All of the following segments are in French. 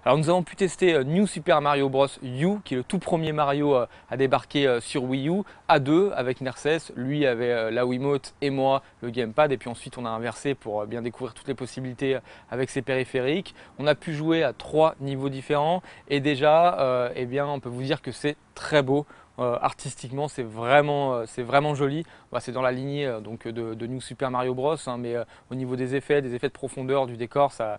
Alors nous avons pu tester New Super Mario Bros. U, qui est le tout premier Mario à débarquer sur Wii U, à deux avec Nerses. Lui avait la Wiimote et moi le gamepad, et puis ensuite on a inversé pour bien découvrir toutes les possibilités avec ses périphériques. On a pu jouer à 3 niveaux différents, et déjà eh bien, on peut vous dire que c'est très beau. Artistiquement, c'est vraiment joli. Bah, c'est dans la lignée donc de New Super Mario Bros, hein, mais au niveau des effets de profondeur du décor, ça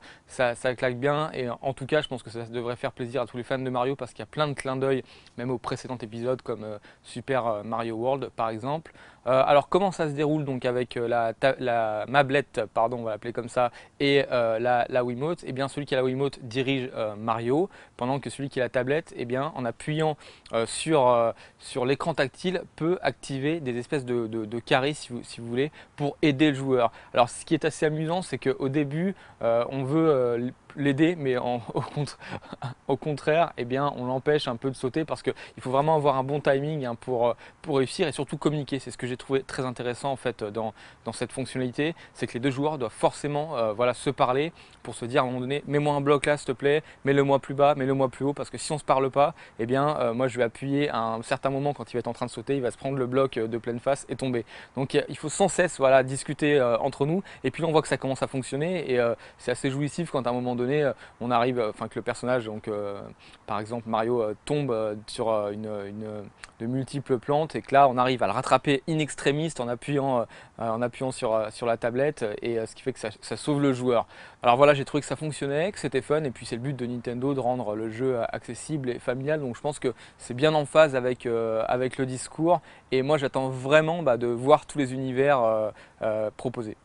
claque bien. Et en tout cas, je pense que ça devrait faire plaisir à tous les fans de Mario, parce qu'il y a plein de clins d'œil, même au précédent épisode, comme Super Mario World par exemple. Alors comment ça se déroule donc avec la mablette, pardon, on va l'appeler comme ça, et la Wiimote? Eh bien, celui qui a la Wiimote dirige Mario, pendant que celui qui a la tablette, eh bien, en appuyant sur l'écran tactile, peut activer des espèces de carrés, si vous voulez, pour aider le joueur. Alors ce qui est assez amusant, c'est qu'au début, on veut l'aider, mais au contraire, eh bien, on l'empêche un peu de sauter, parce qu'il faut vraiment avoir un bon timing, hein, pour réussir, et surtout communiquer. C'est ce que j'ai trouvé très intéressant en fait dans cette fonctionnalité, c'est que les deux joueurs doivent forcément voilà, se parler pour se dire à un moment donné: mets-moi un bloc là s'il te plaît, mets-le-moi plus bas, mets-le-moi plus haut, parce que si on ne se parle pas, eh bien moi je vais appuyer à un certain moment quand il va être en train de sauter, il va se prendre le bloc de pleine face et tomber. Donc il faut sans cesse, voilà, discuter entre nous, et puis là on voit que ça commence à fonctionner, et c'est assez jouissif quand à un moment donné on arrive, enfin que le personnage, donc par exemple Mario, tombe sur de multiples plantes, et que là on arrive à le rattraper in extremis en appuyant sur la tablette, et ce qui fait que ça sauve le joueur. Alors voilà, j'ai trouvé que ça fonctionnait, que c'était fun, et puis c'est le but de Nintendo de rendre le jeu accessible et familial, donc je pense que c'est bien en phase avec le discours, et moi j'attends vraiment de voir tous les univers proposés.